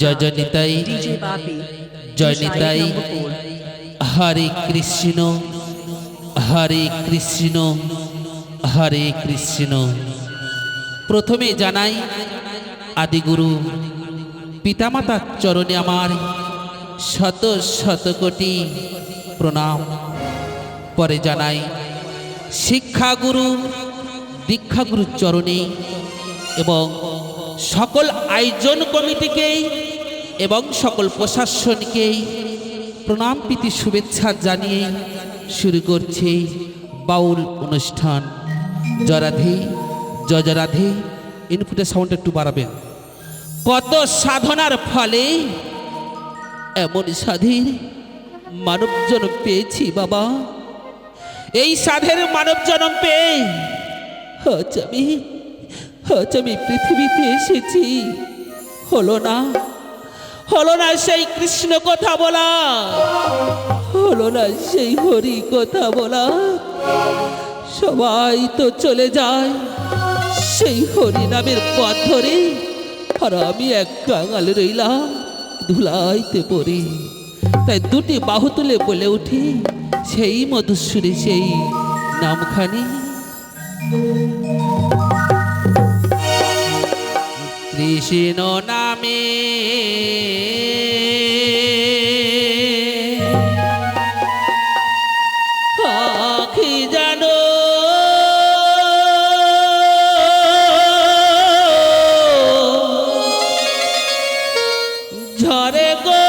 জয় জয় নিতাই, জয় নিতাই। হরে কৃষ্ণ হরে কৃষ্ণ হরে কৃষ্ণ। প্রথমে জানাই আদিগুরু পিতামাতার চরণে আমার শত শত কোটি প্রণাম। পরে জানাই শিক্ষাগুরু দীক্ষাগুরুর চরণে এবং সকল আয়োজন কমিটিকেই এবং সকল প্রশাসনকেই প্রণাম প্রীতি শুভেচ্ছা জানিয়ে শুরু করছে বাউল অনুষ্ঠান। জয় রাধে জয় জয় রাধে। ইনপুটের সাউন্ড একটু বাড়াবেন। কত সাধনার ফলে এমন সাধের মানব জন্ম পেয়েছি বাবা। এই সাধের মানব জন্ম পেয়ে আজ আমি পৃথিবীতে এসেছি। হলো না সেই কৃষ্ণ কথা বলা, হলো না সেই হরি কথা বলা। সবাই তো চলে যায় সেই হরি নামের পথ ধরে, আর আমি এক কাঙাল রইলাম ধুলাইতে পড়ে। তাই দুটি বাহু তুলে বলে উঠি সেই মধুসূরে সেই নামখানি। কৃষ্ণ নামে আখি জানো ঝরে গো।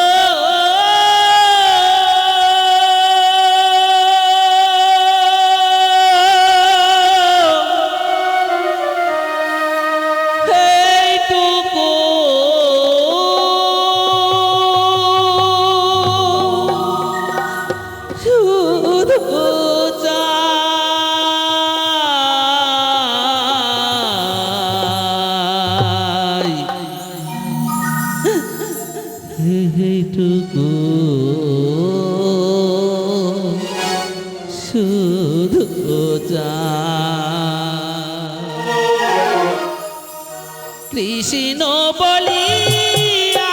কৃষ্ণ বলিয়া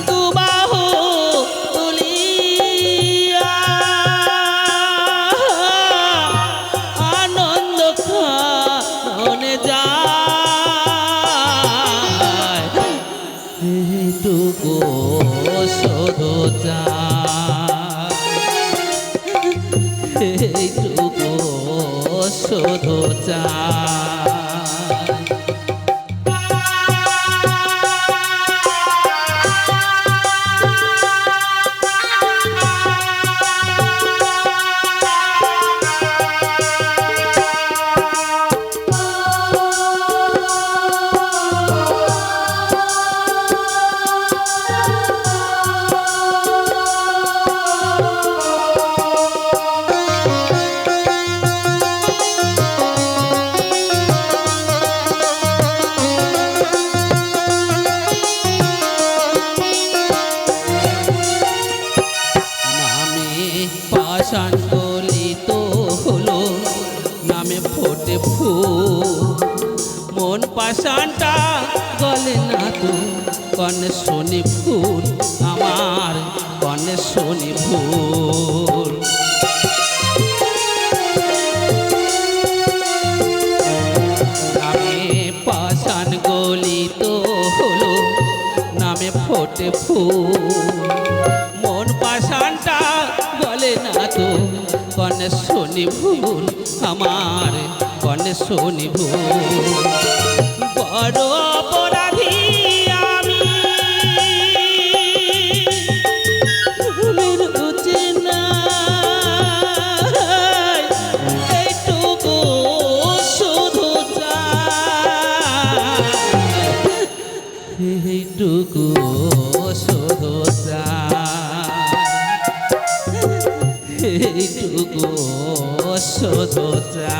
দুবাহু তুলিয়া আনন্দ খানে যায়। এটুকু শুধু এইটুকু শুধু গলিত হলো নামে ফোটে ফুল। মন পাষাণটা গলে না তো কনে শনি ফুল, আমার কনে শনি ফুল। নামে পাষাণ গলিত হলো নামে ফোটে ফুল। মন পাষাণটা গলে না তো কনে শনি ভুল, আমার কনে শনি ভুল। বড় অপরাধী আমি ভুলের উঠে না, এইটুকু শুধু চাই, এইটুকু শুধু চাই, এইটুকু শুধু চাই।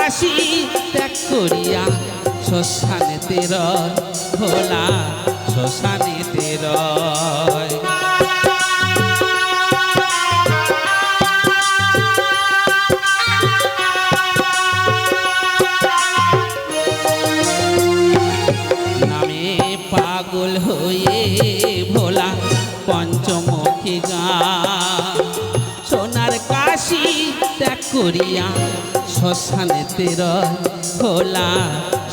কাশি ত্যাগ করিয়া শ্মশানেতে রয় ভোলা শ্মশানেতে রয়। নামে পাগল হয়ে ভোলা পঞ্চমুখী গান সোনার কাশি ত্যাগ করিয়া শ্মশানেতে রয় ভোলা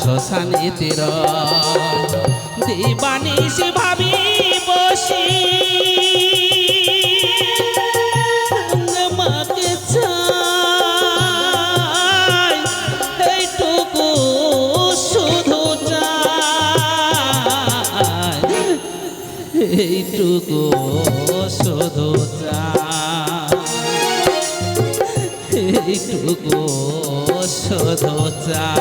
শ্মশানেতে রয়। দিবানিশি ভাবি বসি মাকে চাই এইটুকু শুধু চাই এইটুকু শুধু চাই এইটুকু শুধু চাই।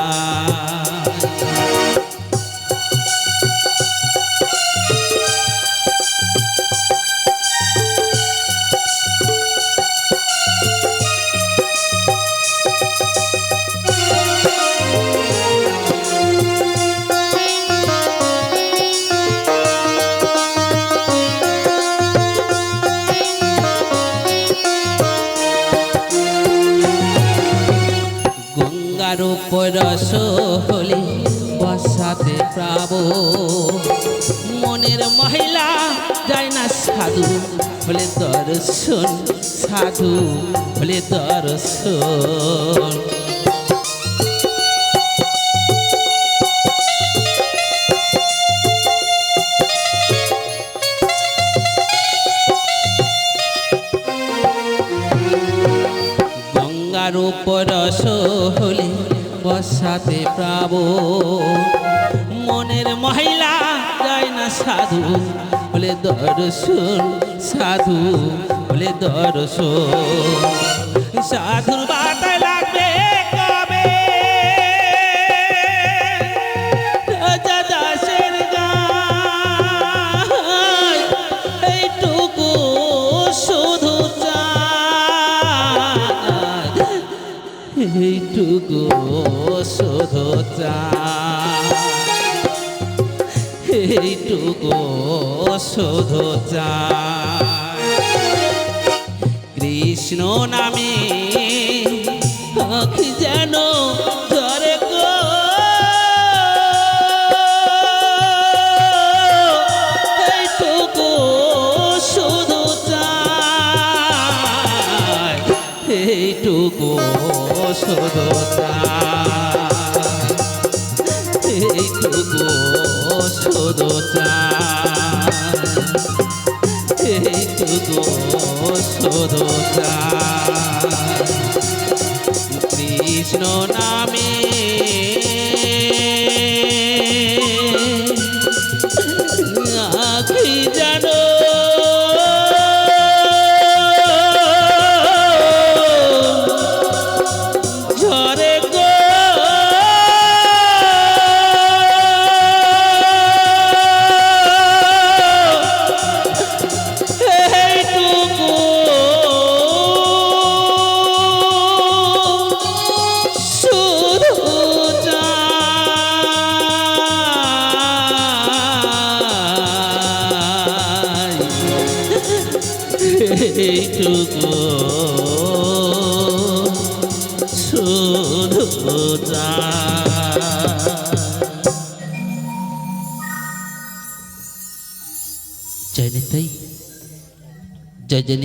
গঙ্গার পরশ হলে বসাতে প্রাব মনের মহিলা যায় না সাধু বলে দর্শন সাধু বলে দর্শন। গঙ্গার পরশ হলে বসাতে প্রাব মনের মহিলা যায় না সাধু বলে দর্শন সাধু বলে দর্শন। সাধুর বাতায় লাগবে কবে রাজা দাসের গায় এইটুকু শুধু চাই এইটুকু শুধু চাই এইটুকু শুধু চাই। কৃষ্ণ নামে আঁখি যেন ঝরে গো এইটুকু শুধু চাই এইটুকু শুধু চাই এইটুকু শুধু চাই এইটুকু শুধু চাই। কৃষ্ণ নামে আঁখি যেন ঝরে গো এইটুকু শুধু চাই এইটুকু শুধু চাই। জয় নিতাই জয় জয় নিতাই।